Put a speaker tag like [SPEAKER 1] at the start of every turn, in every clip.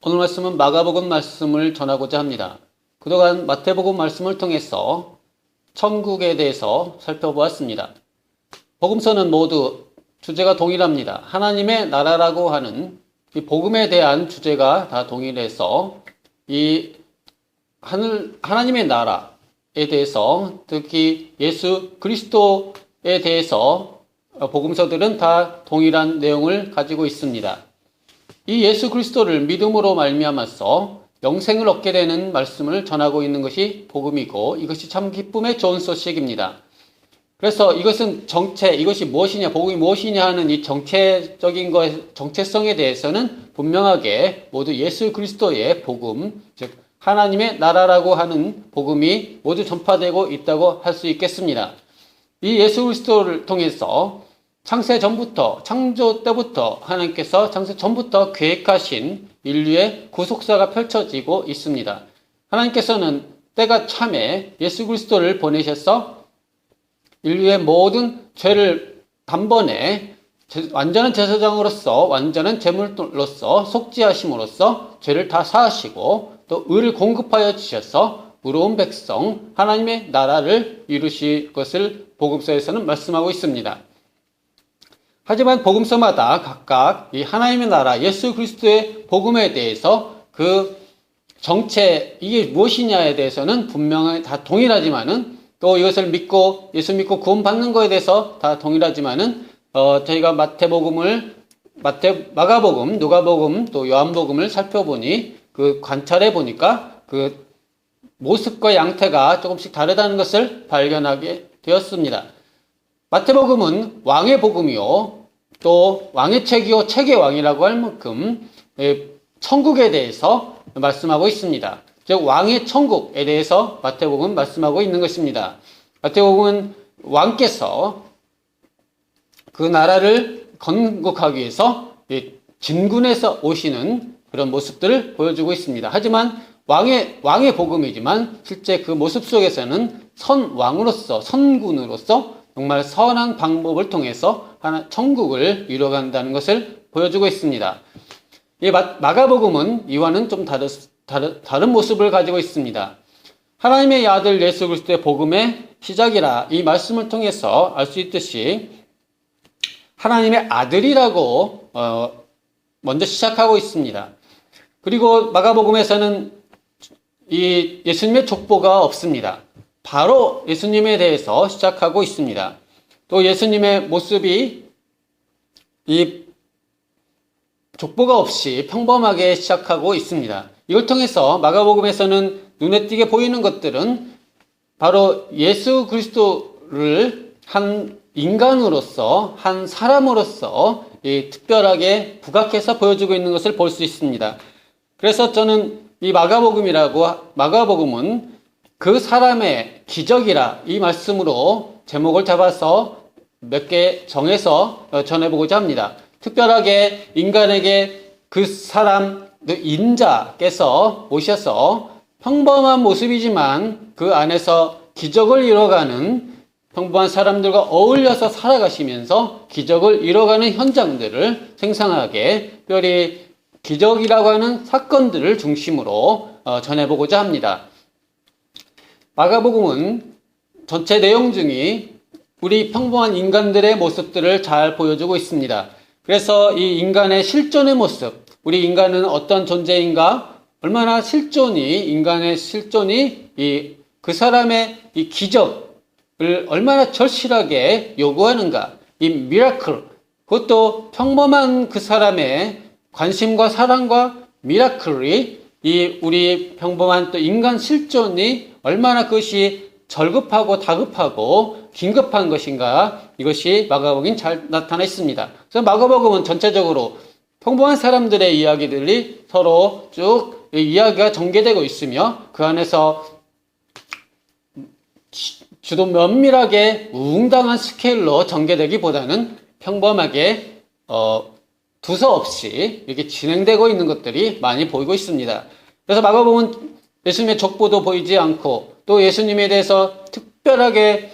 [SPEAKER 1] 오늘 말씀은 마가복음 말씀을 전하고자 합니다. 그동안 마태복음 말씀을 통해서 천국에 대해서 살펴보았습니다. 복음서는 모두 주제가 동일합니다. 하나님의 나라라고 하는 이 복음에 대한 주제가 다 동일해서 이 하나님의 나라에 대해서 특히 예수 그리스도에 대해서 복음서들은 다 동일한 내용을 가지고 있습니다. 이 예수 그리스도를 믿음으로 말미암아서 영생을 얻게 되는 말씀을 전하고 있는 것이 복음이고 이것이 참 기쁨의 좋은 소식입니다. 그래서 이것은 이것이 무엇이냐, 복음이 무엇이냐 하는 이 정체성에 대해서는 분명하게 모두 예수 그리스도의 복음, 즉 하나님의 나라라고 하는 복음이 모두 전파되고 있다고 할 수 있겠습니다. 이 예수 그리스도를 통해서 창조 때부터 하나님께서 창세 전부터 계획하신 인류의 구속사가 펼쳐지고 있습니다. 하나님께서는 때가 참에 예수 그리스도를 보내셔서 인류의 모든 죄를 단번에 완전한 제사장으로서 완전한 제물로서 속죄하심으로써 죄를 다 사하시고 또 의를 공급하여 주셔서 의로운 백성 하나님의 나라를 이루실 것을 복음서에서는 말씀하고 있습니다. 하지만 복음서마다 각각 이 하나님의 나라 예수 그리스도의 복음에 대해서 그 정체 이게 무엇이냐에 대해서는 분명히 다 동일하지만은 또 이것을 믿고 예수 믿고 구원받는 것에 대해서 다 동일하지만은 저희가 마가복음, 누가복음, 또 요한복음을 살펴보니 그 관찰해 보니까 그 모습과 양태가 조금씩 다르다는 것을 발견하게 되었습니다. 마태복음은 왕의 복음이요, 또 왕의 책이요, 책의 왕이라고 할 만큼 천국에 대해서 말씀하고 있습니다. 즉 왕의 천국에 대해서 마태복음은 말씀하고 있는 것입니다. 마태복음은 왕께서 그 나라를 건국하기 위해서 진군해서 오시는 그런 모습들을 보여주고 있습니다. 하지만 왕의 복음이지만 실제 그 모습 속에서는 선군으로서 정말 선한 방법을 통해서 천국을 이루어간다는 것을 보여주고 있습니다. 이 마가복음은 이와는 좀 다른 모습을 가지고 있습니다. 하나님의 아들 예수 그리스도의 복음의 시작이라 이 말씀을 통해서 알 수 있듯이 하나님의 아들이라고 먼저 시작하고 있습니다. 그리고 마가복음에서는 이 예수님의 족보가 없습니다. 바로 예수님에 대해서 시작하고 있습니다. 또 예수님의 모습이 이 족보가 없이 평범하게 시작하고 있습니다. 이걸 통해서 마가복음에서는 눈에 띄게 보이는 것들은 바로 예수 그리스도를 한 인간으로서, 한 사람으로서 특별하게 부각해서 보여주고 있는 것을 볼 수 있습니다. 그래서 저는 이 마가복음은 그 사람의 기적이라 이 말씀으로 제목을 잡아서 몇 개 정해서 전해보고자 합니다. 특별하게 인간에게 그 사람, 인자께서 오셔서 평범한 모습이지만 그 안에서 기적을 이뤄가는 평범한 사람들과 어울려서 살아가시면서 기적을 이뤄가는 현장들을 생생하게 특별히 기적이라고 하는 사건들을 중심으로 전해보고자 합니다. 마가복음은 전체 내용 중에 우리 평범한 인간들의 모습들을 잘 보여주고 있습니다. 그래서 이 인간의 실존의 모습, 우리 인간은 어떤 존재인가, 얼마나 인간의 실존이 그 사람의 이 기적을 얼마나 절실하게 요구하는가, 이 미라클, 그것도 평범한 그 사람의 관심과 사랑과 미라클이 우리 평범한 또 인간 실존이 얼마나 그것이 절급하고 다급하고 긴급한 것인가, 이것이 마가복음에 잘 나타나 있습니다. 그래서 마가복음은 전체적으로 평범한 사람들의 이야기들이 서로 쭉 이야기가 전개되고 있으며 그 안에서 주로 면밀하게 웅당한 스케일로 전개되기보다는 평범하게 두서없이 이렇게 진행되고 있는 것들이 많이 보이고 있습니다. 그래서 마가복음은 예수님의 족보도 보이지 않고 또 예수님에 대해서 특별하게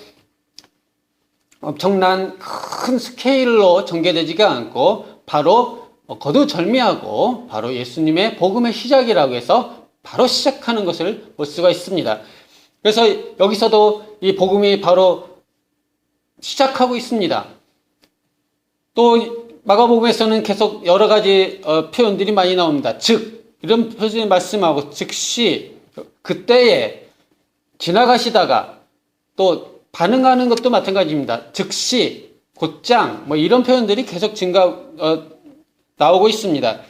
[SPEAKER 1] 엄청난 큰 스케일로 전개되지가 않고 바로 거두절미하고 바로 예수님의 복음의 시작이라고 해서 바로 시작하는 것을 볼 수가 있습니다. 그래서 여기서도 이 복음이 바로 시작하고 있습니다. 또 마가복음에서는 계속 여러 가지 표현들이 많이 나옵니다. 즉, 이런 표현이 말씀하고 즉시, 그때에, 지나가시다가, 또 반응하는 것도 마찬가지입니다. 즉시, 곧장, 뭐 이런 표현들이 계속 나오고 있습니다.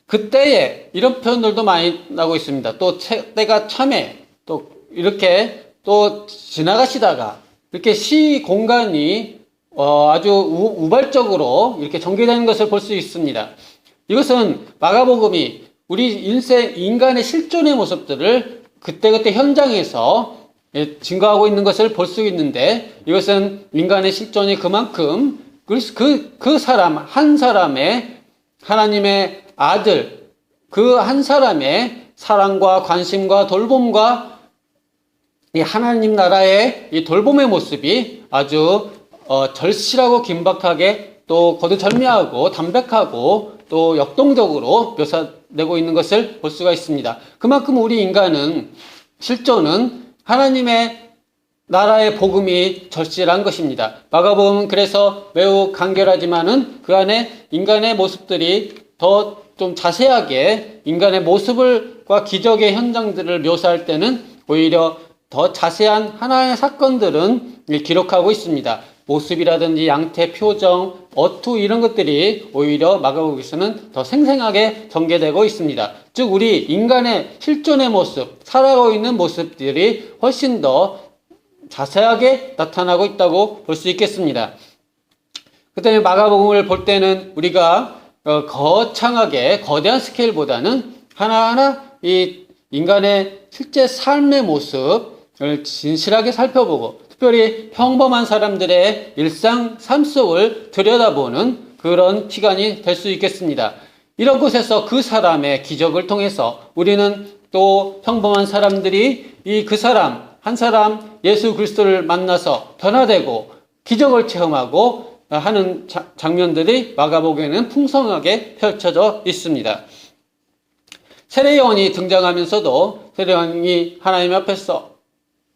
[SPEAKER 1] 그때에 이런 표현들도 많이 나오고 있습니다. 또 때가 참에, 또 이렇게 또 지나가시다가 이렇게 시 공간이 아주 우발적으로 이렇게 전개되는 것을 볼 수 있습니다. 이것은 마가복음이 우리 인간의 실존의 모습들을 그때그때 현장에서 증거하고 있는 것을 볼 수 있는데, 이것은 인간의 실존이 그만큼 그 사람 한 사람의 하나님의 아들, 그 한 사람의 사랑과 관심과 돌봄과 이 하나님 나라의 이 돌봄의 모습이 아주 절실하고 긴박하게, 또 거두절미하고 담백하고 또 역동적으로 묘사되고 있는 것을 볼 수가 있습니다. 그만큼 우리 인간은 실존은 하나님의 나라의 복음이 절실한 것입니다. 마가복음은 그래서 매우 간결하지만은 그 안에 인간의 모습들이 더 좀 자세하게 인간의 모습과 기적의 현장들을 묘사할 때는 오히려 더 자세한 하나의 사건들은 기록하고 있습니다. 모습이라든지 양태, 표정, 어투 이런 것들이 오히려 마가복음에서는 더 생생하게 전개되고 있습니다. 즉 우리 인간의 실존의 모습, 살아가고 있는 모습들이 훨씬 더 자세하게 나타나고 있다고 볼 수 있겠습니다. 그다음에 마가복음을 볼 때는 우리가 거창하게 거대한 스케일보다는 하나하나 이 인간의 실제 삶의 모습을 진실하게 살펴보고, 특별히 평범한 사람들의 일상 삶 속을 들여다보는 그런 시간이 될 수 있겠습니다. 이런 곳에서 그 사람의 기적을 통해서 우리는 또 평범한 사람들이 한 사람 예수 그리스도를 만나서 변화되고 기적을 체험하고 하는 장면들이 마가복음에는 풍성하게 펼쳐져 있습니다. 세례요한이 등장하면서도 세례요한이 하나님 앞에서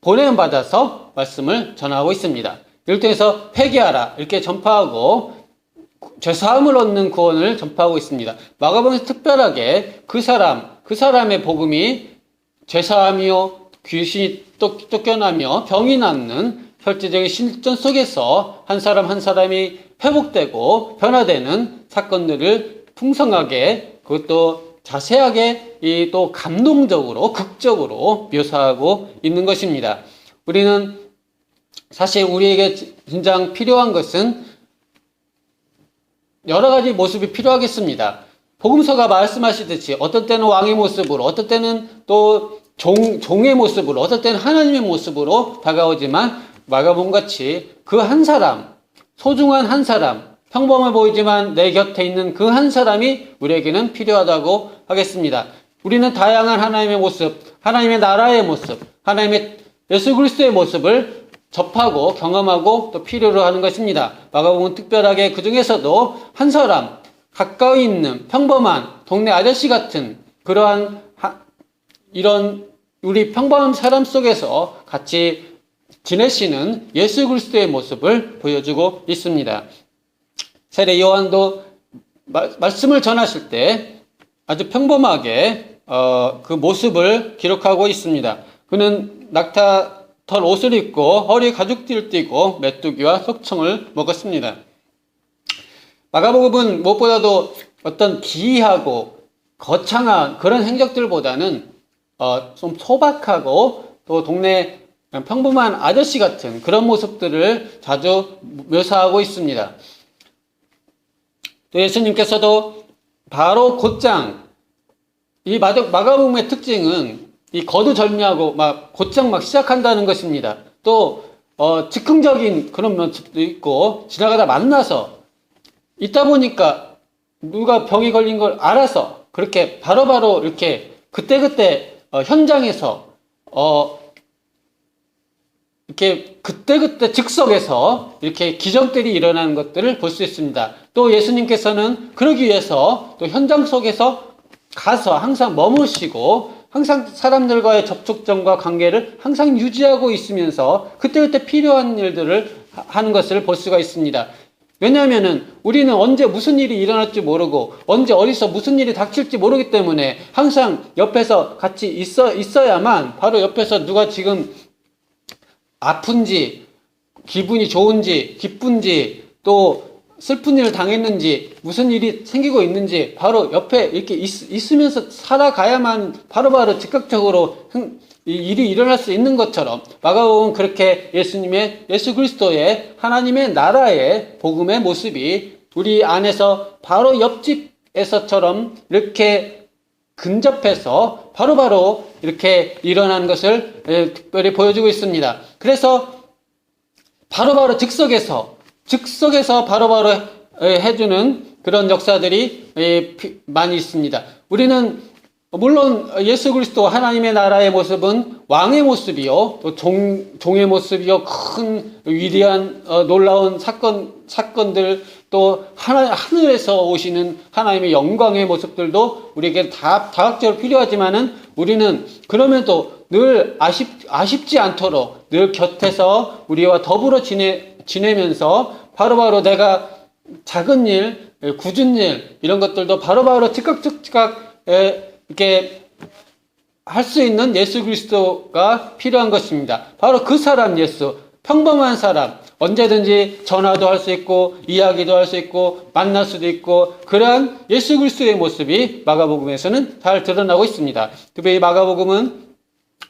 [SPEAKER 1] 보냄받아서 말씀을 전하고 있습니다. 이를 통해서 회개하라 이렇게 전파하고 죄사함을 얻는 구원을 전파하고 있습니다. 마가복음에서 특별하게 그 사람의 복음이 죄사함이요 귀신이 쫓겨나며 병이 낫는 혈제적인 실존 속에서 한 사람 한 사람이 회복되고 변화되는 사건들을 풍성하게, 그것도 자세하게 또 감동적으로 극적으로 묘사하고 있는 것입니다. 우리는 사실 우리에게 진정 필요한 것은 여러 가지 모습이 필요하겠습니다. 복음서가 말씀하시듯이 어떤 때는 왕의 모습으로, 어떤 때는 또 종의 모습으로, 어떤 때는 하나님의 모습으로 다가오지만 마가복음 같이 그 한 사람, 소중한 한 사람, 평범해 보이지만 내 곁에 있는 그 한 사람이 우리에게는 필요하다고 하겠습니다. 우리는 다양한 하나님의 모습, 하나님의 나라의 모습, 하나님의 예수 그리스도의 모습을 접하고 경험하고 또 필요로 하는 것입니다. 마가복음은 특별하게 그 중에서도 한 사람, 가까이 있는 평범한 동네 아저씨 같은 그러한 이런 우리 평범한 사람 속에서 같이 지내시는 예수 그리스도의 모습을 보여주고 있습니다. 세례 요한도 말씀을 전하실 때 아주 평범하게 그 모습을 기록하고 있습니다. 그는 낙타털 옷을 입고 허리에 가죽띠를 띠고 메뚜기와 석청을 먹었습니다. 마가복음은 무엇보다도 어떤 기이하고 거창한 그런 행적들보다는 좀 소박하고 또 동네 평범한 아저씨 같은 그런 모습들을 자주 묘사하고 있습니다. 또 예수님께서도 바로 곧장, 이 마가복음의 특징은 이 거두절미하고 곧장 시작한다는 것입니다. 또 즉흥적인 그런 모습도 있고, 지나가다 만나서 있다 보니까 누가 병이 걸린 걸 알아서 그렇게 바로바로 이렇게 그때그때 현장에서 이렇게 그때그때 즉석에서 이렇게 기적들이 일어나는 것들을 볼 수 있습니다. 또 예수님께서는 그러기 위해서 또 현장 속에서 가서 항상 머무시고 항상 사람들과의 접촉점과 관계를 항상 유지하고 있으면서 그때그때 필요한 일들을 하는 것을 볼 수가 있습니다. 왜냐하면은 우리는 언제 무슨 일이 일어날지 모르고 언제 어디서 무슨 일이 닥칠지 모르기 때문에 항상 옆에서 같이 있어야만 바로 옆에서 누가 지금 아픈지 기분이 좋은지 기쁜지 또 슬픈 일을 당했는지 무슨 일이 생기고 있는지 바로 옆에 이렇게 있으면서 살아가야만 바로바로 즉각적으로 이 일이 일어날 수 있는 것처럼 마가복음은 그렇게 예수 그리스도의 하나님의 나라의 복음의 모습이 우리 안에서 바로 옆집에서처럼 이렇게 근접해서 바로바로 이렇게 일어나는 것을 특별히 보여주고 있습니다. 그래서 바로바로 즉석에서 바로바로 해주는 그런 역사들이 많이 있습니다. 우리는 물론 예수 그리스도 하나님의 나라의 모습은 왕의 모습이요, 또 종의 모습이요, 큰 위대한 놀라운 사건들, 또 하늘에서 오시는 하나님의 영광의 모습들도 우리에게 다각적으로 필요하지만은 우리는 그럼에도 늘 아쉽지 않도록 늘 곁에서 우리와 더불어 지내면서 바로바로 내가 작은 일, 굳은 일 이런 것들도 바로바로 즉각 이렇게 할 수 있는 예수 그리스도가 필요한 것입니다. 바로 그 사람 예수, 평범한 사람, 언제든지 전화도 할 수 있고 이야기도 할 수 있고 만날 수도 있고 그러한 예수 그리스도의 모습이 마가복음에서는 잘 드러나고 있습니다. 특별히 마가복음은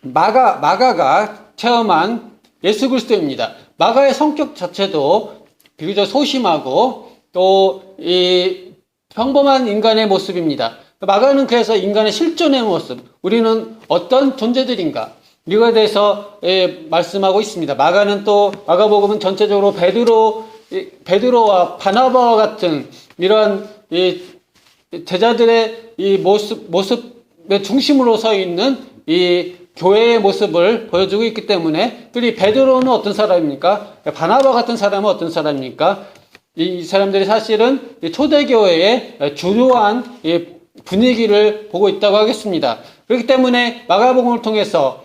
[SPEAKER 1] 마가가 체험한 예수 그리스도입니다. 마가의 성격 자체도 비교적 소심하고 또 이 평범한 인간의 모습입니다. 마가는 그래서 인간의 실존의 모습, 우리는 어떤 존재들인가 이거에 대해서 말씀하고 있습니다. 마가는 또 마가복음은 전체적으로 베드로와 바나바와 같은 이러한 제자들의 이 모습의 중심으로 서 있는 이 교회의 모습을 보여주고 있기 때문에 특히 베드로는 어떤 사람입니까? 바나바 같은 사람은 어떤 사람입니까? 이 사람들이 사실은 초대교회의 주요한 분위기를 보고 있다고 하겠습니다. 그렇기 때문에 마가복음을 통해서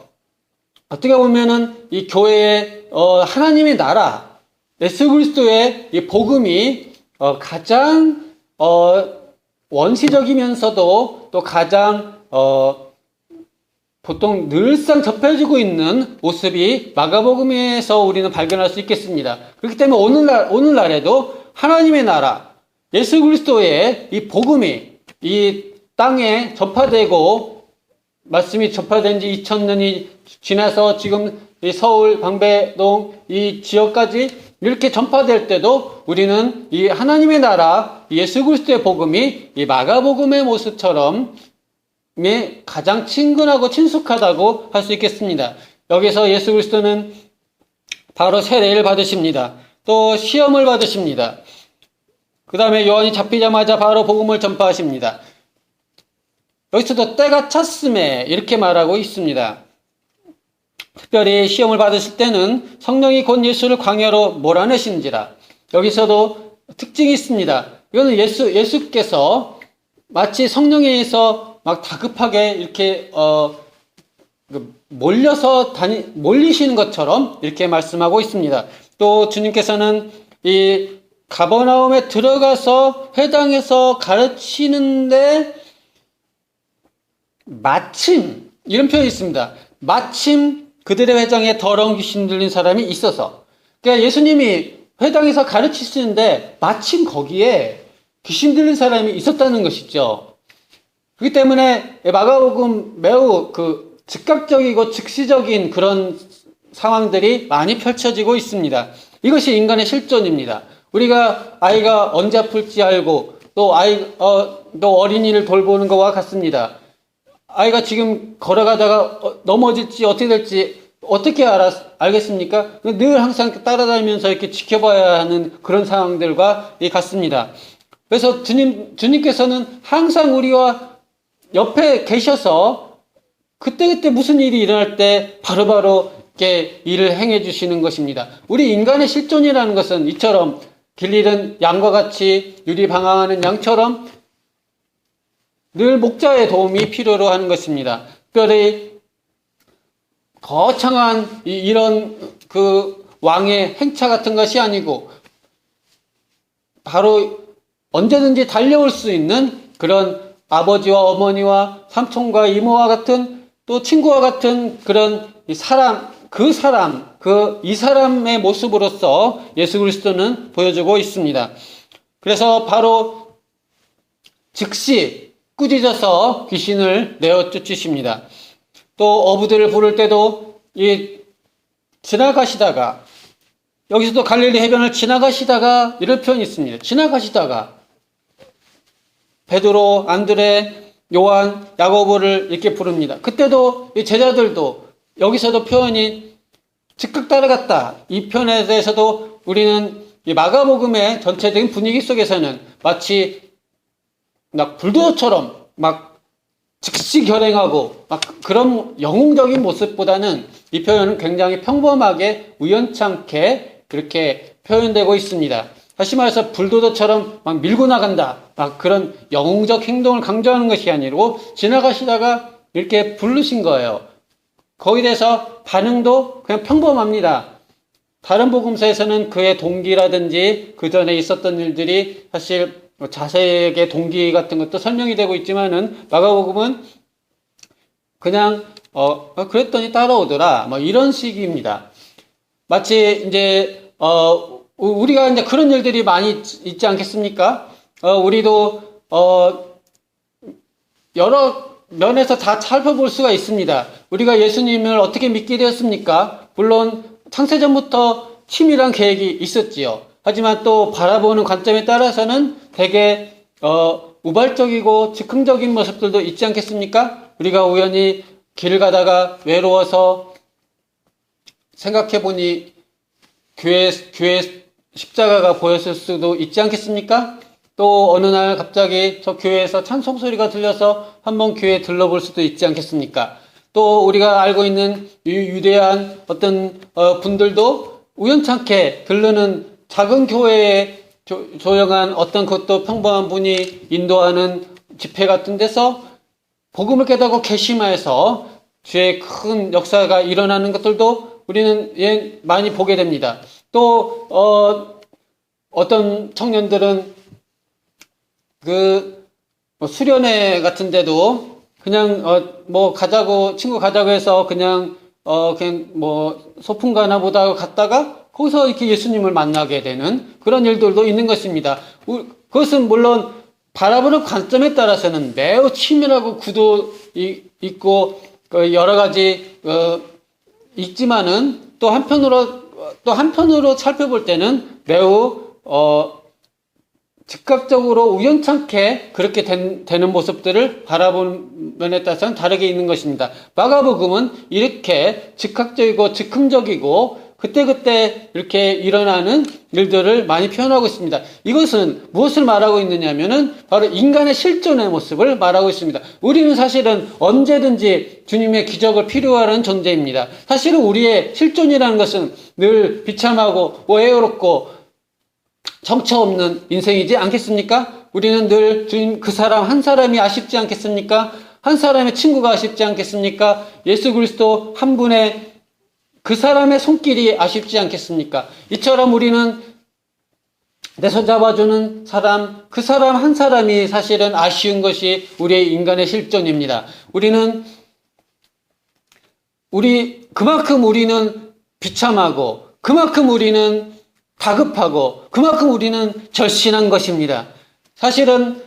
[SPEAKER 1] 어떻게 보면은 이 교회의 하나님의 나라, 예수 그리스도의 이 복음이 가장 원시적이면서도 또 가장 보통 늘상 접해지고 있는 모습이 마가복음에서 우리는 발견할 수 있겠습니다. 그렇기 때문에 오늘날에도 하나님의 나라, 예수 그리스도의 이 복음이 이 땅에 전파되고 말씀이 전파된 지 2000년이 지나서 지금 이 서울 방배동 이 지역까지 이렇게 전파될 때도 우리는 이 하나님의 나라, 예수 그리스도의 복음이 이 마가복음의 모습처럼 가장 친근하고 친숙하다고 할 수 있겠습니다. 여기서 예수 그리스도는 바로 세례를 받으십니다. 또 시험을 받으십니다. 그 다음에 요한이 잡히자마자 바로 복음을 전파하십니다. 여기서도 때가 찼음에 이렇게 말하고 있습니다. 특별히 시험을 받으실 때는 성령이 곧 예수를 광야로 몰아내신지라. 여기서도 특징이 있습니다. 이거는 예수께서 마치 성령에 의해서 막 다급하게 이렇게 몰리시는 것처럼 이렇게 말씀하고 있습니다. 또 주님께서는 이 가버나움에 들어가서 회당에서 가르치는데 마침 이런 표현이 있습니다. 마침 그들의 회당에 더러운 귀신 들린 사람이 있어서, 그러니까 예수님이 회당에서 가르치시는데 마침 거기에 귀신 들린 사람이 있었다는 것이죠. 그렇기 때문에 마가복음 매우 즉각적이고 즉시적인 그런 상황들이 많이 펼쳐지고 있습니다. 이것이 인간의 실존입니다. 우리가 아이가 언제 아플지 알고 또 또 어린이를 돌보는 것과 같습니다. 아이가 지금 걸어가다가 넘어질지 어떻게 될지 어떻게 알겠습니까? 늘 항상 따라다니면서 이렇게 지켜봐야 하는 그런 상황들과 같습니다. 그래서 주님께서는 항상 우리와 옆에 계셔서 그때그때 무슨 일이 일어날 때 바로바로 이렇게 일을 행해 주시는 것입니다. 우리 인간의 실존이라는 것은 이처럼 길 잃은 양과 같이 유리방황하는 양처럼 늘 목자의 도움이 필요로 하는 것입니다. 특별히 거창한 이런 그 왕의 행차 같은 것이 아니고 바로 언제든지 달려올 수 있는 그런 아버지와 어머니와 삼촌과 이모와 같은 또 친구와 같은 그런 이 사람의 모습으로서 예수 그리스도는 보여주고 있습니다. 그래서 바로 즉시 꾸짖어서 귀신을 내어 쫓으십니다. 또 어부들을 부를 때도 지나가시다가 여기서도 갈릴리 해변을 지나가시다가 이런 표현이 있습니다. 지나가시다가 베드로, 안드레, 요한, 야고보를 이렇게 부릅니다. 그때도 이 제자들도 여기서도 표현이 즉각 따라갔다. 이 표현에 대해서도 우리는 이 마가복음의 전체적인 분위기 속에서는 마치 막 불도처럼 막 즉시 결행하고 막 그런 영웅적인 모습보다는 이 표현은 굉장히 평범하게 우연찮게 그렇게 표현되고 있습니다. 다시 말해서 불도저처럼 막 밀고 나간다. 막 그런 영웅적 행동을 강조하는 것이 아니고 지나가시다가 이렇게 부르신 거예요. 거기에 대해서 반응도 그냥 평범합니다. 다른 복음서에서는 그의 동기라든지 그 전에 있었던 일들이 사실 자세하게 동기 같은 것도 설명이 되고 있지만은 마가복음은 그냥 그랬더니 따라오더라. 뭐 이런 식입니다. 마치 이제 우리가 이제 그런 일들이 많이 있지 않겠습니까? 우리도 여러 면에서 다 살펴볼 수가 있습니다. 우리가 예수님을 어떻게 믿게 되었습니까? 물론 창세전부터 치밀한 계획이 있었지요. 하지만 또 바라보는 관점에 따라서는 되게 우발적이고 즉흥적인 모습들도 있지 않겠습니까? 우리가 우연히 길을 가다가 외로워서 생각해보니 교회 십자가가 보였을 수도 있지 않겠습니까? 또 어느 날 갑자기 저 교회에서 찬송 소리가 들려서 한번 교회에 들러볼 수도 있지 않겠습니까? 또 우리가 알고 있는 유대한 어떤 분들도 우연찮게 들르는 작은 교회에 조용한 어떤 것도 평범한 분이 인도하는 집회 같은 데서 복음을 깨닫고 개심하여서 주의 큰 역사가 일어나는 것들도 우리는 많이 보게 됩니다. 또 어떤 청년들은 수련회 같은 데도 그냥 친구 가자고 해서 그냥 소풍 가나 보다 갔다가 거기서 이렇게 예수님을 만나게 되는 그런 일들도 있는 것입니다. 그것은 물론 바라보는 관점에 따라서는 매우 치밀하고 구도 있고 여러 가지 있지만은 또 한편으로 살펴볼 때는 매우 즉각적으로 우연찮게 그렇게 되는 모습들을 바라보는 면에 따라서는 다르게 있는 것입니다. 마가복음은 이렇게 즉각적이고 즉흥적이고 그때그때 이렇게 일어나는 일들을 많이 표현하고 있습니다. 이것은 무엇을 말하고 있느냐면은 바로 인간의 실존의 모습을 말하고 있습니다. 우리는 사실은 언제든지 주님의 기적을 필요하는 존재입니다. 사실은 우리의 실존이라는 것은 늘 비참하고 애롭고 정처 없는 인생이지 않겠습니까? 우리는 늘 주님 그 사람 한 사람이 아쉽지 않겠습니까? 한 사람의 친구가 아쉽지 않겠습니까? 예수 그리스도 한 분의 그 사람의 손길이 아쉽지 않겠습니까? 이처럼 우리는 내 손 잡아주는 사람, 그 사람 한 사람이 사실은 아쉬운 것이 우리의 인간의 실존입니다. 그만큼 우리는 비참하고, 그만큼 우리는 다급하고, 그만큼 우리는 절신한 것입니다. 사실은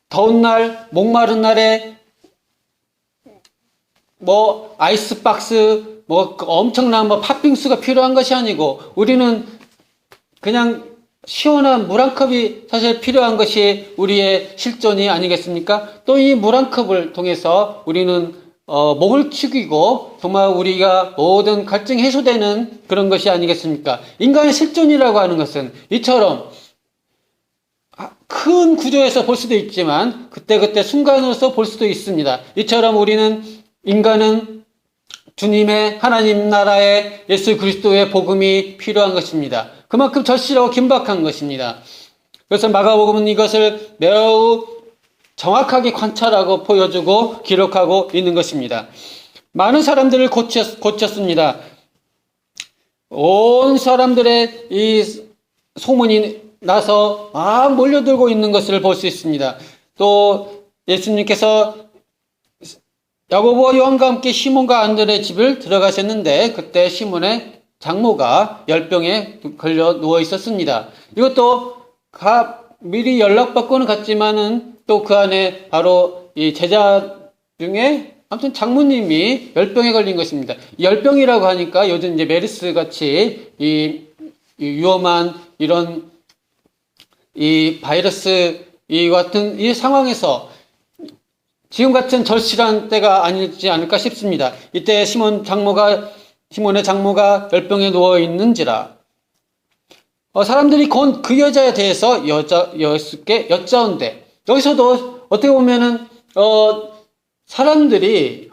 [SPEAKER 1] 더운 날, 목마른 날에 아이스박스, 엄청난 팥빙수가 필요한 것이 아니고, 우리는 그냥 시원한 물 한 컵이 사실 필요한 것이 우리의 실존이 아니겠습니까? 또 이 물 한 컵을 통해서 우리는 목을 축이고, 정말 우리가 모든 갈증이 해소되는 그런 것이 아니겠습니까? 인간의 실존이라고 하는 것은 이처럼 큰 구조에서 볼 수도 있지만, 그때그때 순간으로서 볼 수도 있습니다. 이처럼 인간은 주님의 하나님 나라의 예수 그리스도의 복음이 필요한 것입니다. 그만큼 절실하고 긴박한 것입니다. 그래서 마가복음은 이것을 매우 정확하게 관찰하고 보여주고 기록하고 있는 것입니다. 많은 사람들을 고쳤습니다. 온 사람들의 이 소문이 나서 몰려들고 있는 것을 볼 수 있습니다. 또 예수님께서 야고보와 요한과 함께 시몬과 안드레의 집을 들어가셨는데 그때 시몬의 장모가 열병에 걸려 누워 있었습니다. 이것도 미리 연락받고는 갔지만은 또 그 안에 바로 이 제자 중에 아무튼 장모님이 열병에 걸린 것입니다. 열병이라고 하니까 요즘 이제 메르스 같이 이 위험한 이런 이 바이러스 이 같은 이 상황에서 지금 같은 절실한 때가 아니지 않을까 싶습니다. 이때 시몬의 장모가 열병에 누워 있는지라 사람들이 그 여자에 대해서 여수께 여짜온대. 여기서도 어떻게 보면은 사람들이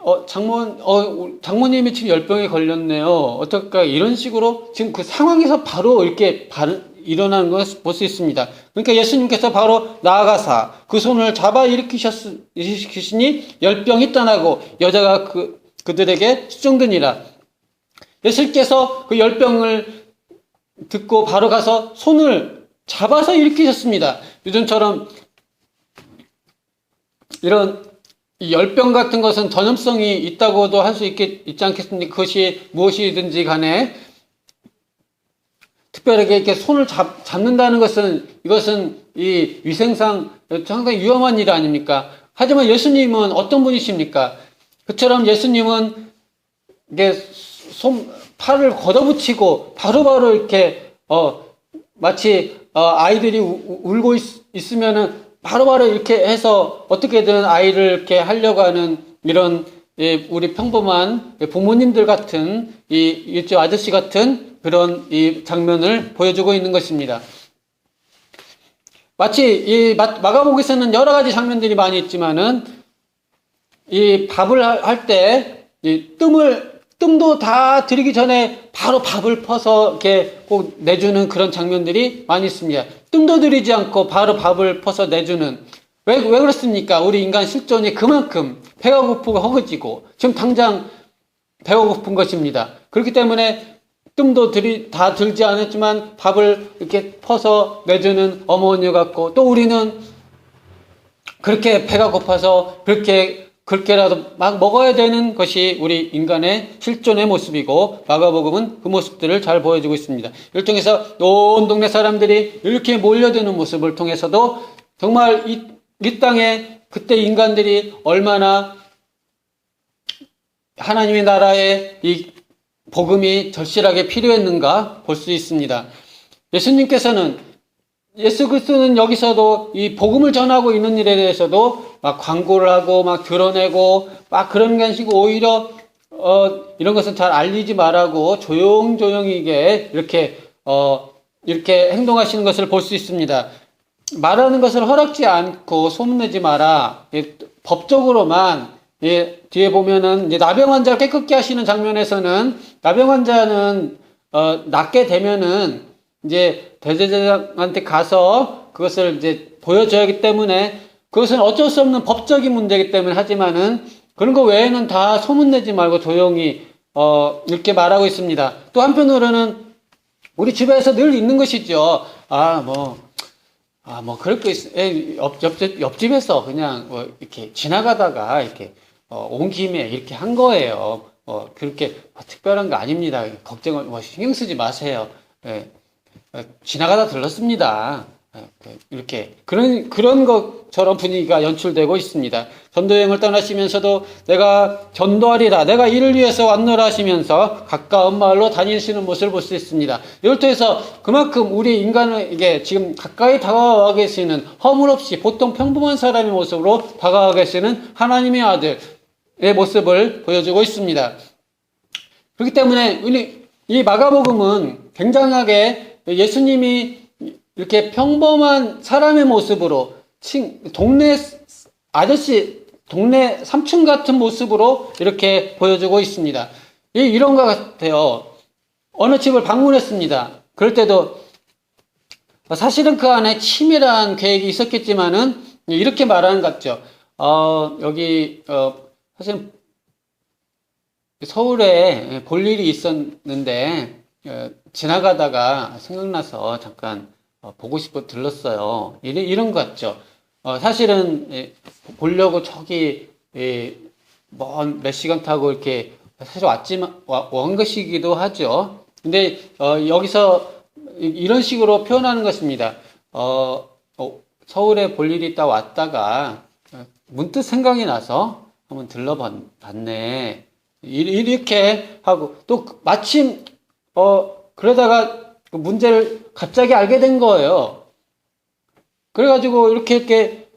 [SPEAKER 1] 장모님이 지금 열병에 걸렸네요. 어떨까 이런 식으로 지금 그 상황에서 바로 이렇게 일어나는 것을 볼 수 있습니다. 그러니까 예수님께서 바로 나아가사 그 손을 잡아 일으키시니 열병이 떠나고 여자가 그들에게 수종드니라. 예수님께서 그 열병을 듣고 바로 가서 손을 잡아서 일으키셨습니다. 요즘처럼 이런 이 열병 같은 것은 전염성이 있다고도 할 수 있지 않겠습니까? 그것이 무엇이든지 간에 특별하게 이렇게 손을 잡는다는 것은 이것은 이 위생상 상당히 위험한 일 아닙니까? 하지만 예수님은 어떤 분이십니까? 그처럼 예수님은 이게 팔을 걷어붙이고 바로바로 이렇게 마치 아이들이 울고 있으면은 바로바로 이렇게 해서 어떻게든 아이를 이렇게 하려고 하는 이런 우리 평범한 부모님들 같은 이 일조 아저씨 같은 그런 이 장면을 보여주고 있는 것입니다. 마치 이 마가복음에서는 여러 가지 장면들이 많이 있지만은 이 밥을 할 때 이 뜸도 다 들이기 전에 바로 밥을 퍼서 이렇게 꼭 내주는 그런 장면들이 많이 있습니다. 뜸도 들이지 않고 바로 밥을 퍼서 내주는 왜 그렇습니까? 우리 인간 실존이 그만큼 배가 고프고 허거지고 지금 당장 배가 고픈 것입니다. 그렇기 때문에 뜸도 다 들지 않았지만 밥을 이렇게 퍼서 내주는 어머니 같고 또 우리는 그렇게 배가 고파서 그렇게라도 막 먹어야 되는 것이 우리 인간의 실존의 모습이고 마가복음은 그 모습들을 잘 보여주고 있습니다. 이를 통해서 온 동네 사람들이 이렇게 몰려드는 모습을 통해서도 정말 이 땅에 그때 인간들이 얼마나 하나님의 나라의 이 복음이 절실하게 필요했는가 볼 수 있습니다. 예수 그리스도는 여기서도 이 복음을 전하고 있는 일에 대해서도 막 광고를 하고 막 드러내고 막 그런 게 아니고 오히려 이런 것은 잘 알리지 말라고 조용조용히게 이렇게 행동하시는 것을 볼 수 있습니다. 말하는 것을 허락지 않고 소문내지 마라. 법적으로만 뒤에 보면은 이제 나병 환자를 깨끗게 하시는 장면에서는 나병 환자는 낫게 되면은 이제 대제사장한테 가서 그것을 이제 보여줘야 하기 때문에 그것은 어쩔 수 없는 법적인 문제이기 때문에 하지만은 그런 거 외에는 다 소문내지 말고 조용히 이렇게 말하고 있습니다. 또 한편으로는 우리 집에서 늘 있는 것이죠. 그럴 거 옆집에서 그냥 이렇게 지나가다가 이렇게 온 김에 이렇게 한 거예요. 그렇게 특별한 거 아닙니다. 걱정을 신경 쓰지 마세요. 지나가다 들렀습니다. 이렇게 그런 것처럼 분위기가 연출되고 있습니다. 전도여행을 떠나시면서도 내가 전도하리라, 내가 이를 위해서 왔노라 하시면서 가까운 마을로 다니시는 모습을 볼 수 있습니다. 이걸 통해서 그만큼 우리 인간에게 지금 가까이 다가와 계시는 허물없이 보통 평범한 사람의 모습으로 다가와 계시는 하나님의 아들의 모습을 보여주고 있습니다. 그렇기 때문에 이 마가복음은 굉장하게 예수님이 이렇게 평범한 사람의 모습으로 동네 아저씨, 동네 삼촌 같은 모습으로 이렇게 보여주고 있습니다. 이런 것 같아요. 어느 집을 방문했습니다. 그럴 때도 사실은 그 안에 치밀한 계획이 있었겠지만은 이렇게 말하는 것 같죠. 여기 사실 서울에 볼 일이 있었는데 지나가다가 생각나서 잠깐 보고 싶어 들렀어요. 이런 것 같죠. 사실은 보려고 저기 먼 몇 시간 타고 이렇게 사실 온 것이기도 하죠. 근데 여기서 이런 식으로 표현하는 것입니다. 서울에 볼 일이 있다 왔다가 문득 생각이 나서 한번 들러봤네. 이렇게 하고 또 마침 그러다가 그 문제를 갑자기 알게 된 거예요. 그래가지고 이렇게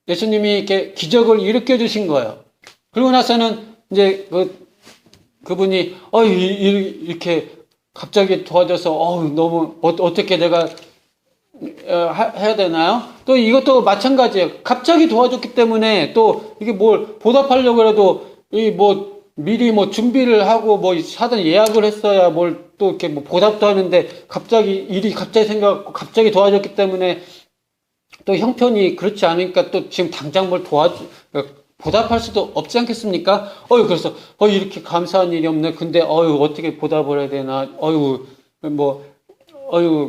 [SPEAKER 1] 예수님이 이렇게 기적을 일으켜 주신 거예요. 그리고 나서는 이제 그분이 이렇게 갑자기 도와줘서 너무 어떻게 내가 해야 되나요? 또 이것도 마찬가지예요. 갑자기 도와줬기 때문에 또 이게 뭘 보답하려고 해도 미리 준비를 하고 사전 예약을 했어야 뭘 또 이렇게 보답도 하는데 일이 갑자기 생겨갖고 갑자기 도와줬기 때문에 또 형편이 그렇지 않으니까 또 지금 당장 보답할 수도 없지 않겠습니까? 그래서 이렇게 감사한 일이 없네. 근데 어떻게 보답을 해야 되나?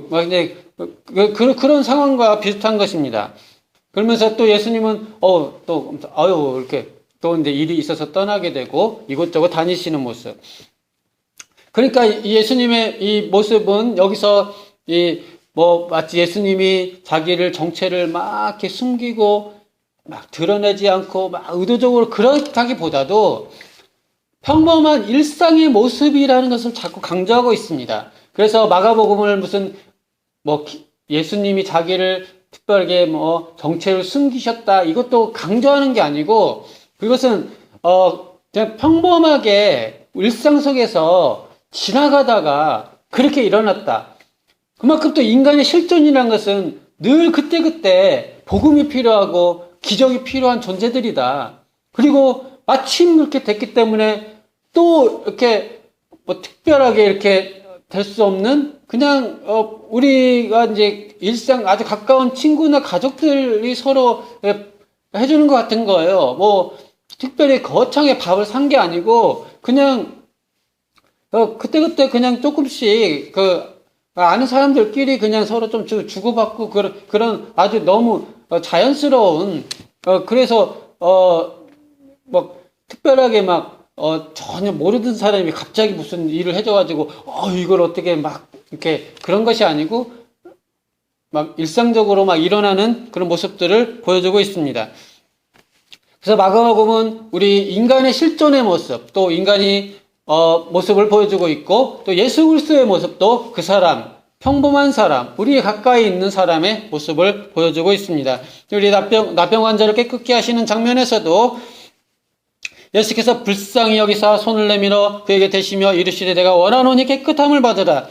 [SPEAKER 1] 막 이제 그런 상황과 비슷한 것입니다. 그러면서 또 예수님은 이렇게 또 이제 일이 있어서 떠나게 되고 이곳저곳 다니시는 모습. 그러니까 예수님의 이 모습은 여기서 마치 예수님이 자기를 정체를 막 이렇게 숨기고 막 드러내지 않고 막 의도적으로 그렇다기보다도 평범한 일상의 모습이라는 것을 자꾸 강조하고 있습니다. 그래서 마가복음을 예수님이 자기를 특별하게 정체를 숨기셨다 이것도 강조하는 게 아니고 그것은 그냥 평범하게 일상 속에서 지나가다가 그렇게 일어났다. 그만큼 또 인간의 실존이라는 것은 늘 그때그때 복음이 필요하고 기적이 필요한 존재들이다. 그리고 마침 그렇게 됐기 때문에 또 이렇게 특별하게 이렇게 될 수 없는 그냥 우리가 이제 일상 아주 가까운 친구나 가족들이 서로 해주는 것 같은 거예요. 특별히 거창하게 밥을 산 게 아니고 그냥 그때그때 그냥 조금씩 아는 사람들끼리 그냥 서로 좀 주고받고 그런 아주 너무 자연스러운 그래서 특별하게 전혀 모르는 사람이 갑자기 무슨 일을 해줘가지고 이걸 어떻게 이렇게 그런 것이 아니고 일상적으로 일어나는 그런 모습들을 보여주고 있습니다. 그래서 마가복음은 우리 인간의 실존의 모습 또 인간이 모습을 보여주고 있고 또 예수 그리스도의 모습도 그 사람 평범한 사람 우리 가까이 있는 사람의 모습을 보여주고 있습니다. 우리 나병 환자를 깨끗게 하시는 장면에서도 예수께서 불쌍히 여기사 손을 내밀어 그에게 대시며 이르시되 내가 원하노니 깨끗함을 받으라.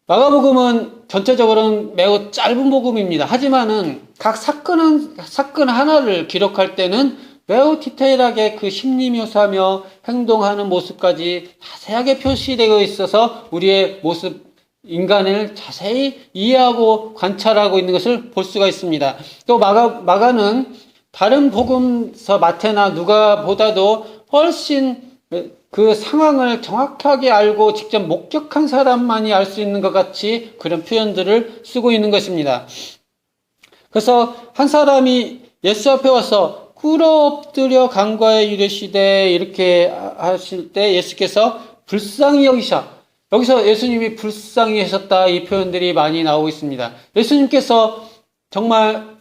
[SPEAKER 1] 마가복음은 전체적으로는 매우 짧은 복음입니다. 하지만은 각 사건 하나를 기록할 때는 매우 디테일하게 그 심리 묘사며 행동하는 모습까지 자세하게 표시되어 있어서 우리의 모습, 인간을 자세히 이해하고 관찰하고 있는 것을 볼 수가 있습니다. 또 마가는 다른 복음서 마태나 누가보다도 훨씬 그 상황을 정확하게 알고 직접 목격한 사람만이 알 수 있는 것 같이 그런 표현들을 쓰고 있는 것입니다. 그래서 한 사람이 예수 앞에 와서 꿇어 엎드려 간과에 이르시되 이렇게 하실 때 예수께서 불쌍히 여기셔. 여기서 예수님이 불쌍히 하셨다 이 표현들이 많이 나오고 있습니다. 예수님께서 정말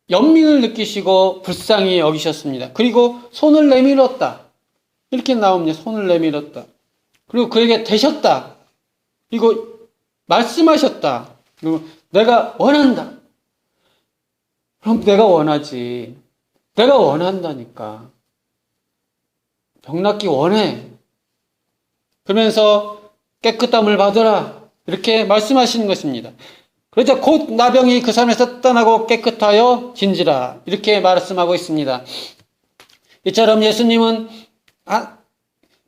[SPEAKER 1] 연민을 느끼시고 불쌍히 여기셨습니다. 그리고 손을 내밀었다. 이렇게 나옵니다. 손을 내밀었다. 그리고 그에게 대셨다. 그리고 말씀하셨다. 그리고 내가 원한다. 그럼 내가 원하지. 내가 원한다니까. 병 낫기 원해. 그러면서 깨끗함을 받으라. 이렇게 말씀하시는 것입니다. 그러자 곧 나병이 그 사람에서 떠나고 깨끗하여 진지라. 이렇게 말씀하고 있습니다. 이처럼 예수님은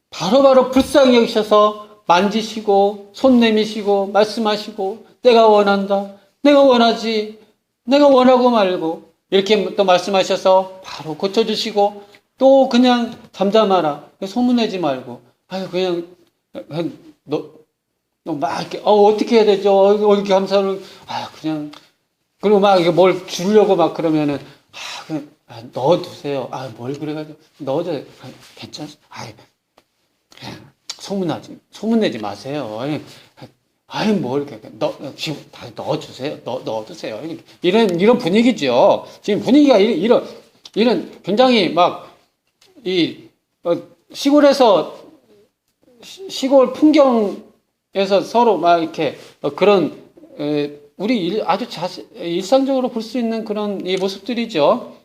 [SPEAKER 1] 바로바로 불쌍히 여기셔서 만지시고 손 내미시고 말씀하시고 내가 원한다. 내가 원하지. 내가 원하고 말고 이렇게 또 말씀하셔서 바로 고쳐주시고 또 그냥 잠잠하라. 소문내지 말고 그냥 너 막 이렇게 어떻게 해야 되죠? 이렇게 감사를 그냥 그리고 막 이게 뭘 주려고 막 그러면은 그냥 넣어두세요. 뭘 그래가지고 넣어줘요. 괜찮아. 그냥 소문내지 마세요. 뭘 이렇게 다 넣어주세요. 넣어두세요. 이런 분위기죠. 지금 분위기가 이런 굉장히 막 시골에서 시골 풍경에서 서로 막 이렇게 그런 우리 아주 일상적으로 볼 수 있는 그런 이 모습들이죠.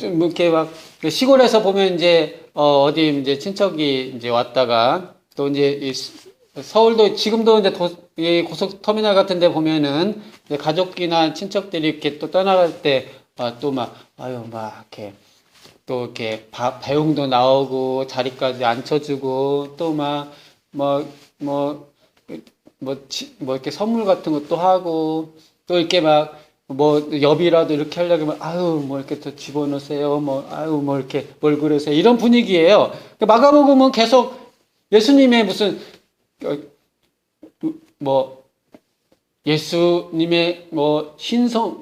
[SPEAKER 1] 이렇게 막 시골에서 보면 이제 어디 이제 친척이 이제 왔다가 또 이제 서울도 지금도 이제 이 고속터미널 같은 데 보면은 이제 가족이나 친척들이 이렇게 또 떠나갈 때 또 막 이렇게 또 이렇게 배웅도 나오고 자리까지 앉혀주고 또 막 이렇게 선물 같은 것도 하고 또 이렇게 막 엽이라도 이렇게 하려고 하면 이렇게 또 집어넣으세요. 이렇게 뭘 그러세요. 이런 분위기예요. 마가복음은 계속 예수님의 무슨 예수님의 신성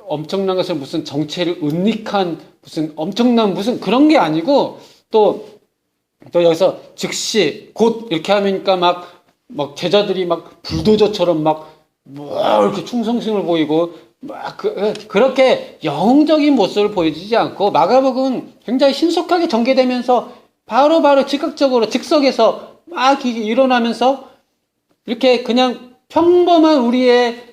[SPEAKER 1] 엄청난 것을 무슨 정체를 은닉한 무슨 엄청난 무슨 그런 게 아니고 또 여기서 즉시 곧 이렇게 하니까 막 제자들이 막 불도저처럼 이렇게 충성심을 보이고 그렇게 영웅적인 모습을 보여주지 않고 마가복음은 굉장히 신속하게 전개되면서 바로 즉각적으로 즉석에서 막 일어나면서 이렇게 그냥 평범한 우리의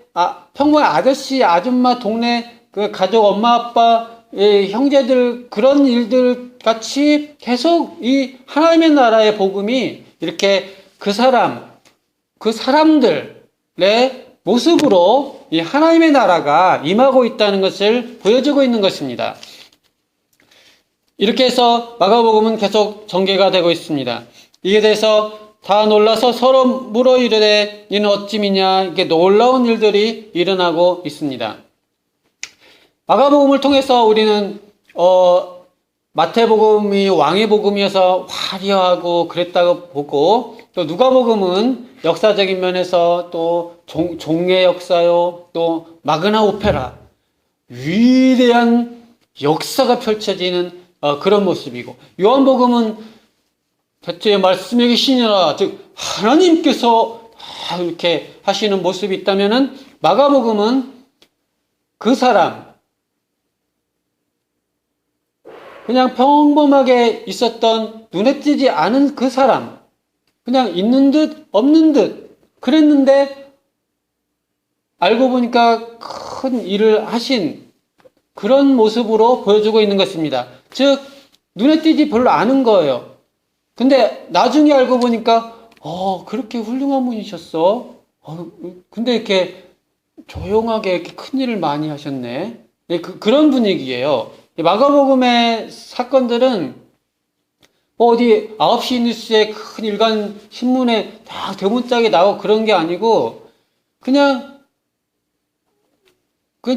[SPEAKER 1] 평범한 아저씨, 아줌마, 동네 그 가족, 엄마, 아빠, 형제들 그런 일들 같이 계속 이 하나님의 나라의 복음이 이렇게 그 사람들의 모습으로 이 하나님의 나라가 임하고 있다는 것을 보여주고 있는 것입니다. 이렇게 해서 마가복음은 계속 전개가 되고 있습니다. 이에 대해서 다 놀라서 서로 물어 이르되 이는 어찌미냐 이렇게 놀라운 일들이 일어나고 있습니다. 마가복음을 통해서 우리는 마태복음이 왕의 복음이어서 화려하고 그랬다고 보고 또 누가복음은 역사적인 면에서 또 종의 역사요 또 마그나 오페라 위대한 역사가 펼쳐지는 그런 모습이고 요한복음은 대체의 말씀의 신이라 즉 하나님께서 이렇게 하시는 모습이 있다면은 마가복음은 그 사람 그냥 평범하게 있었던 눈에 띄지 않은 그 사람 그냥 있는 듯 없는 듯 그랬는데 알고 보니까 큰 일을 하신 그런 모습으로 보여주고 있는 것입니다. 즉 눈에 띄지 별로 않은 거예요. 근데 나중에 알고 보니까 그렇게 훌륭한 분이셨어. 근데 이렇게 조용하게 이렇게 큰 일을 많이 하셨네. 그런 분위기예요. 마가복음의 사건들은 어디 9시 뉴스에 큰 일간 신문에 딱 대문짝에 나오고 그런 게 아니고 그냥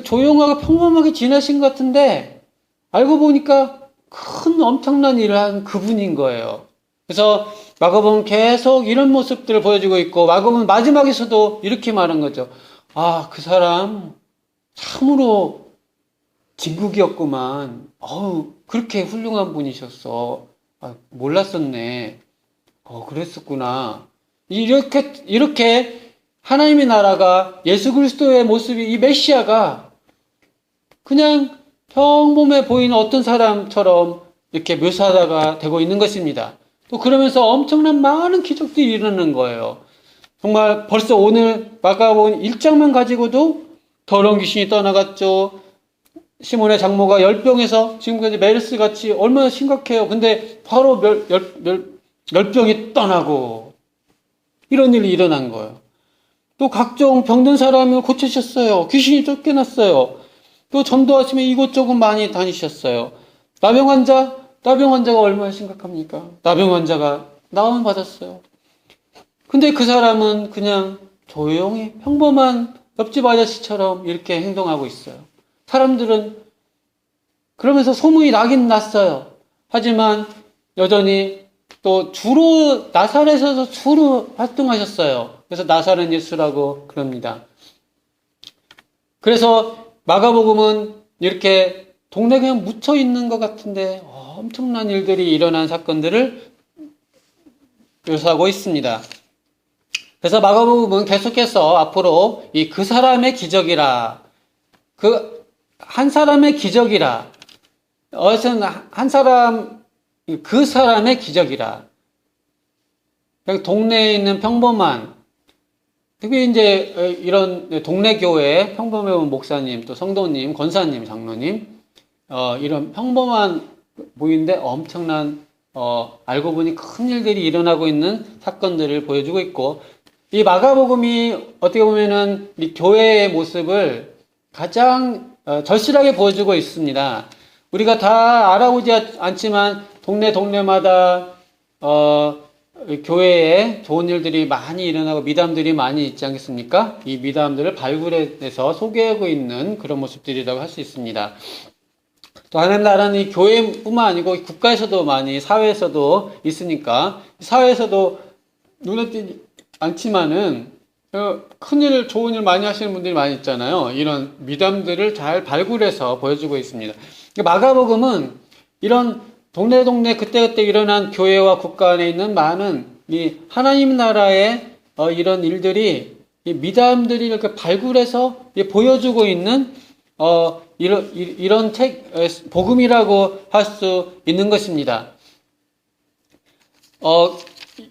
[SPEAKER 1] 조용하게 평범하게 지내신 것 같은데 알고 보니까 큰 엄청난 일을 한 그분인 거예요. 그래서 마가복음은 계속 이런 모습들을 보여주고 있고 마가복음은 마지막에서도 이렇게 말한 거죠. 그 사람 참으로 진국이었구만. 그렇게 훌륭한 분이셨어. 몰랐었네. 그랬었구나. 이렇게 하나님의 나라가 예수 그리스도의 모습이 이 메시아가 그냥 평범해 보이는 어떤 사람처럼 이렇게 묘사가 되고 있는 것입니다. 또 그러면서 엄청난 많은 기적들이 일어나는 거예요. 정말 벌써 오늘 마가복음 1장만 가지고도 더러운 귀신이 떠나갔죠. 시몬의 장모가 열병에서 지금까지 메르스 같이 얼마나 심각해요. 근데 바로 열병이 떠나고 이런 일이 일어난 거예요. 또 각종 병든 사람을 고치셨어요. 귀신이 쫓겨났어요. 또 전도하시면 이곳저곳 많이 다니셨어요. 나병 환자가 얼마나 심각합니까? 나병 환자가 나음 받았어요. 근데 그 사람은 그냥 조용히 평범한 옆집 아저씨처럼 이렇게 행동하고 있어요. 사람들은 그러면서 소문이 나긴 났어요. 하지만 여전히 또 주로 나사렛에서 주로 활동하셨어요. 그래서 나사렛 예수라고 그럽니다. 그래서 마가복음은 이렇게 동네 그냥 묻혀 있는 것 같은데 엄청난 일들이 일어난 사건들을 묘사하고 있습니다. 그래서 마가복음은 계속해서 앞으로 그 사람의 기적이라, 그 한 사람의 기적이라, 어쨌든 한 사람, 그 사람의 기적이라, 그냥 동네에 있는 평범한, 특히 이제 이런 동네 교회 평범해온 목사님, 또 성도님, 권사님, 장로님, 이런 평범한 보이는데 엄청난 알고 보니 큰 일들이 일어나고 있는 사건들을 보여주고 있고, 이 마가복음이 어떻게 보면은 이 교회의 모습을 가장 절실하게 보여주고 있습니다. 우리가 다 알아보지 않지만 동네마다 교회에 좋은 일들이 많이 일어나고 미담들이 많이 있지 않겠습니까? 이 미담들을 발굴해내서 소개하고 있는 그런 모습들이라고 할 수 있습니다. 또 하나님 나라는 이 교회뿐만 아니고 국가에서도 많이, 사회에서도 있으니까, 사회에서도 눈에 띄지 않지만은 큰일, 좋은 일 많이 하시는 분들이 많이 있잖아요. 이런 미담들을 잘 발굴해서 보여주고 있습니다. 마가복음은 이런 동네 그때그때 일어난 교회와 국가 안에 있는 많은 이 하나님 나라의 이런 일들이, 이 미담들이 이렇게 발굴해서 보여주고 있는 이런 책, 복음이라고 할 수 있는 것입니다.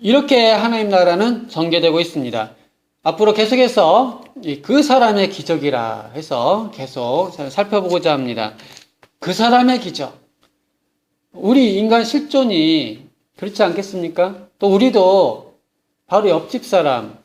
[SPEAKER 1] 이렇게 하나님 나라는 전개되고 있습니다. 앞으로 계속해서 그 사람의 기적이라 해서 계속 살펴보고자 합니다. 그 사람의 기적. 우리 인간 실존이 그렇지 않겠습니까? 또 우리도 바로 옆집 사람,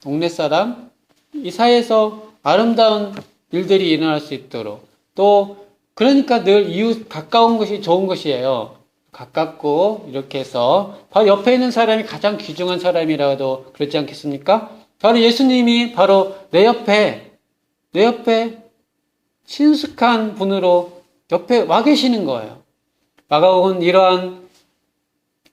[SPEAKER 1] 동네 사람, 이 사이에서 아름다운 일들이 일어날 수 있도록, 또 그러니까 늘 이웃 가까운 것이 좋은 것이에요. 가깝고 이렇게 해서 바로 옆에 있는 사람이 가장 귀중한 사람이라도 그렇지 않겠습니까? 바로 예수님이 바로 내 옆에 친숙한 분으로 옆에 와 계시는 거예요. 마가복음은 이러한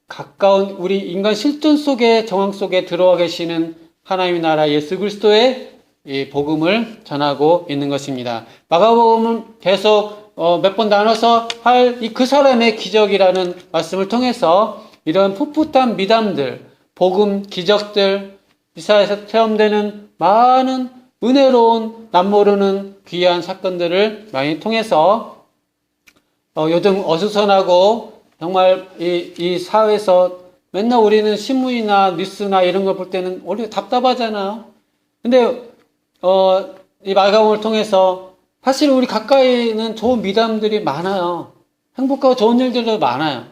[SPEAKER 1] 가까운 우리 인간 실존 속에, 정황 속에 들어와 계시는 하나님의 나라 예수 그리스도의 이 복음을 전하고 있는 것입니다. 마가복음은 계속 몇 번 나눠서 할 이 그 사람의 기적이라는 말씀을 통해서 이런 풋풋한 미담들, 복음, 기적들, 이사야에서 체험되는 많은 은혜로운 남모르는 귀한 사건들을 많이 통해서 요즘 어수선하고 정말 이 사회에서 맨날 우리는 신문이나 뉴스나 이런 걸 볼 때는 우리가 답답하잖아요. 근데 이 마가복음을 통해서 사실 우리 가까이는 좋은 미담들이 많아요. 행복하고 좋은 일들도 많아요.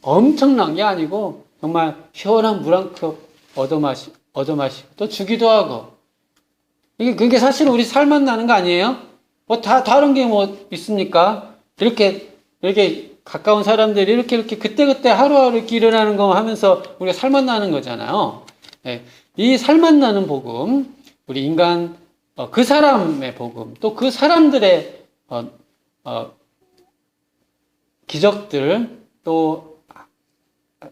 [SPEAKER 1] 엄청난 게 아니고 정말 시원한 물 한 컵 얻어마시고 또 주기도 하고, 그게 사실 우리 살만 나는 거 아니에요? 다른 게 있습니까? 이렇게 가까운 사람들이 이렇게 그때그때 하루하루 이렇게 일어나는 거 하면서 우리가 살만 나는 거잖아요. 네. 이 살만 나는 복음, 우리 인간, 그 사람의 복음, 또 그 사람들의, 기적들, 또,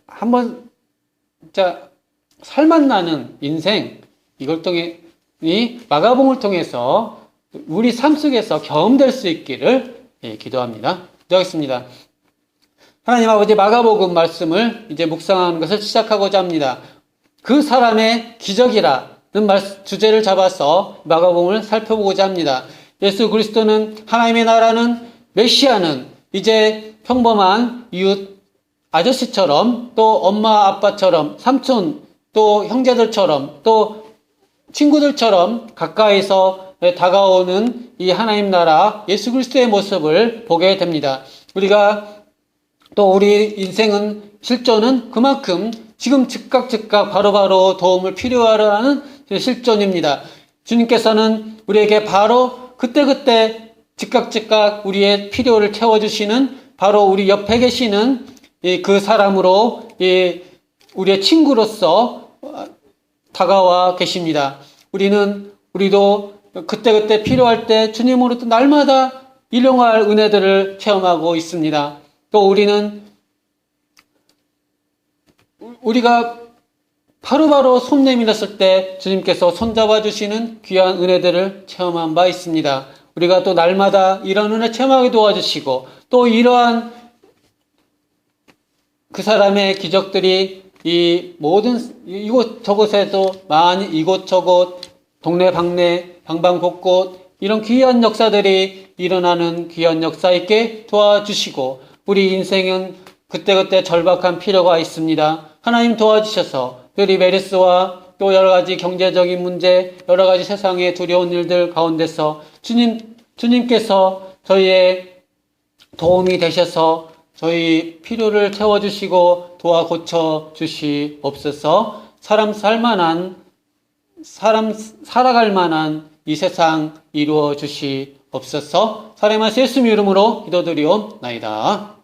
[SPEAKER 1] 한번, 진짜, 살만 나는 인생, 이걸 통해, 이 마가복음을 통해서 우리 삶 속에서 경험될 수 있기를 기도합니다. 기도하겠습니다. 하나님 아버지, 마가복음 말씀을 이제 묵상하는 것을 시작하고자 합니다. 그 사람의 기적이라는 주제를 잡아서 마가복음을 살펴보고자 합니다. 예수 그리스도는, 하나님의 나라는, 메시아는 이제 평범한 이웃 아저씨처럼, 또 엄마 아빠처럼, 삼촌, 또 형제들처럼, 또 친구들처럼 가까이서 다가오는 이 하나님 나라 예수 그리스도의 모습을 보게 됩니다. 우리 인생은, 실존은 그만큼 지금 즉각 바로바로 도움을 필요로 하는 실존입니다. 주님께서는 우리에게 바로 그때 즉각 우리의 필요를 채워주시는 바로 우리 옆에 계시는 그 사람으로 우리의 친구로서 다가와 계십니다. 우리도 그때그때 필요할 때 주님으로부터 날마다 일용할 은혜들을 체험하고 있습니다. 또 우리가 바로바로 손 내밀었을 때 주님께서 손잡아 주시는 귀한 은혜들을 체험한 바 있습니다. 우리가 또 날마다 이런 은혜 체험하게 도와주시고 또 이러한 그 사람의 기적들이 이 모든 이곳저곳에도 많이 이곳저곳 동네방네 방방곳곳 이런 귀한 역사들이 일어나는 귀한 역사 있게 도와주시고 우리 인생은 그때그때 절박한 필요가 있습니다. 하나님 도와주셔서 특히 메르스와 또 여러 가지 경제적인 문제, 여러 가지 세상의 두려운 일들 가운데서 주님께서 저희의 도움이 되셔서 저희 필요를 채워주시고 도와 고쳐 주시옵소서. 사람 살아갈 만한 이 세상 이루어 주시옵소서. 사랑하는 예수님 이름으로 기도드리옵나이다.